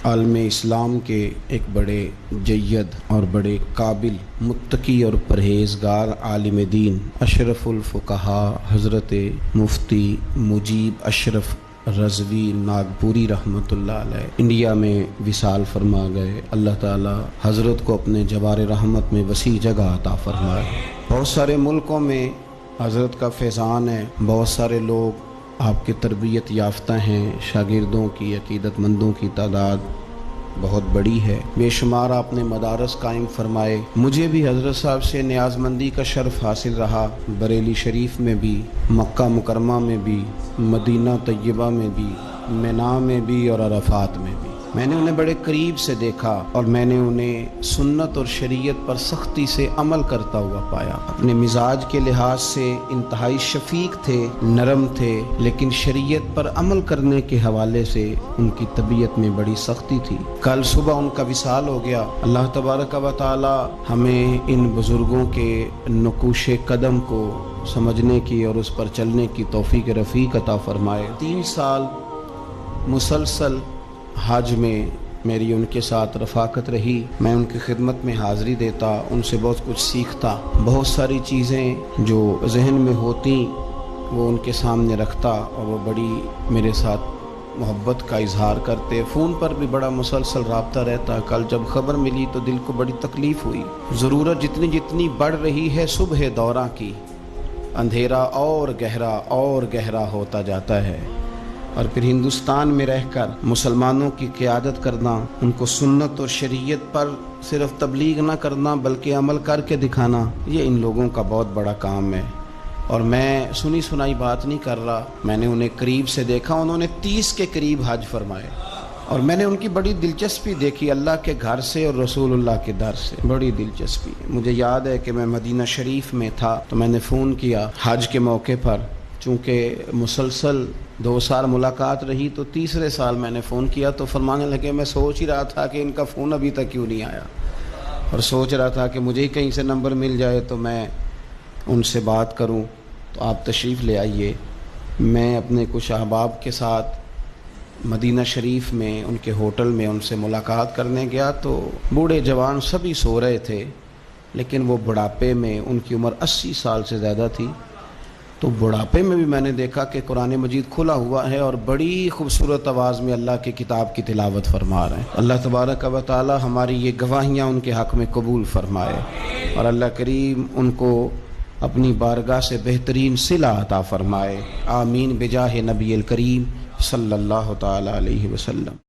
عالم اسلام کے ایک بڑے جید اور بڑے قابل متقی اور پرہیزگار عالم دین اشرف الفقہا حضرت مفتی مجیب اشرف رضوی ناگپوری رحمۃ اللہ علیہ انڈیا میں وصال فرما گئے۔ اللہ تعالی حضرت کو اپنے جبار رحمت میں وسیع جگہ عطا فرمائے۔ بہت سارے ملکوں میں حضرت کا فیضان ہے، بہت سارے لوگ آپ کے تربیت یافتہ ہیں، شاگردوں کی عقیدت مندوں کی تعداد بہت بڑی ہے، بے شمار آپ نے مدارس قائم فرمائے۔ مجھے بھی حضرت صاحب سے نیاز مندی کا شرف حاصل رہا، بریلی شریف میں بھی، مکہ مکرمہ میں بھی، مدینہ طیبہ میں بھی، مینا میں بھی اور عرفات میں بھی۔ میں نے انہیں بڑے قریب سے دیکھا اور میں نے انہیں سنت اور شریعت پر سختی سے عمل کرتا ہوا پایا۔ اپنے مزاج کے لحاظ سے انتہائی شفیق تھے، نرم تھے، لیکن شریعت پر عمل کرنے کے حوالے سے ان کی طبیعت میں بڑی سختی تھی۔ کل صبح ان کا وصال ہو گیا۔ اللہ تبارک و تعالی ہمیں ان بزرگوں کے نقوش قدم کو سمجھنے کی اور اس پر چلنے کی توفیق رفیق عطا فرمائے۔ 3 سال مسلسل حج میں میری ان کے ساتھ رفاقت رہی، میں ان کی خدمت میں حاضری دیتا، ان سے بہت کچھ سیکھتا، بہت ساری چیزیں جو ذہن میں ہوتی وہ ان کے سامنے رکھتا اور وہ بڑی میرے ساتھ محبت کا اظہار کرتے۔ فون پر بھی بڑا مسلسل رابطہ رہتا۔ کل جب خبر ملی تو دل کو بڑی تکلیف ہوئی۔ ضرورت جتنی بڑھ رہی ہے صبح دوراں کی، اندھیرا اور گہرا ہوتا جاتا ہے، اور پھر ہندوستان میں رہ کر مسلمانوں کی قیادت کرنا، ان کو سنت اور شریعت پر صرف تبلیغ نہ کرنا بلکہ عمل کر کے دکھانا، یہ ان لوگوں کا بہت بڑا کام ہے۔ اور میں سنی سنائی بات نہیں کر رہا، میں نے انہیں قریب سے دیکھا۔ انہوں نے 30 کے قریب حج فرمائے اور میں نے ان کی بڑی دلچسپی دیکھی، اللہ کے گھر سے اور رسول اللہ کے در سے بڑی دلچسپی۔ مجھے یاد ہے کہ میں مدینہ شریف میں تھا تو میں نے فون کیا حج کے موقع پر، چونکہ مسلسل 2 سال ملاقات رہی تو تیسرے سال میں نے فون کیا تو فرمانے لگے میں سوچ ہی رہا تھا کہ ان کا فون ابھی تک کیوں نہیں آیا، اور سوچ رہا تھا کہ مجھے ہی کہیں سے نمبر مل جائے تو میں ان سے بات کروں، تو آپ تشریف لے آئیے۔ میں اپنے کچھ احباب کے ساتھ مدینہ شریف میں ان کے ہوٹل میں ان سے ملاقات کرنے گیا تو بوڑھے جوان سبھی سو رہے تھے، لیکن وہ بڑھاپے میں، ان کی عمر 80 سال سے زیادہ تھی، تو بڑھاپے میں بھی میں نے دیکھا کہ قرآن مجید کھلا ہوا ہے اور بڑی خوبصورت آواز میں اللہ کی کتاب کی تلاوت فرما رہے ہیں۔ اللہ تبارک و تعالی ہماری یہ گواہیاں ان کے حق میں قبول فرمائے، اور اللہ کریم ان کو اپنی بارگاہ سے بہترین صلہ عطا فرمائے۔ آمین بجاہ نبی الکریم صلی اللہ تعالی علیہ وسلم۔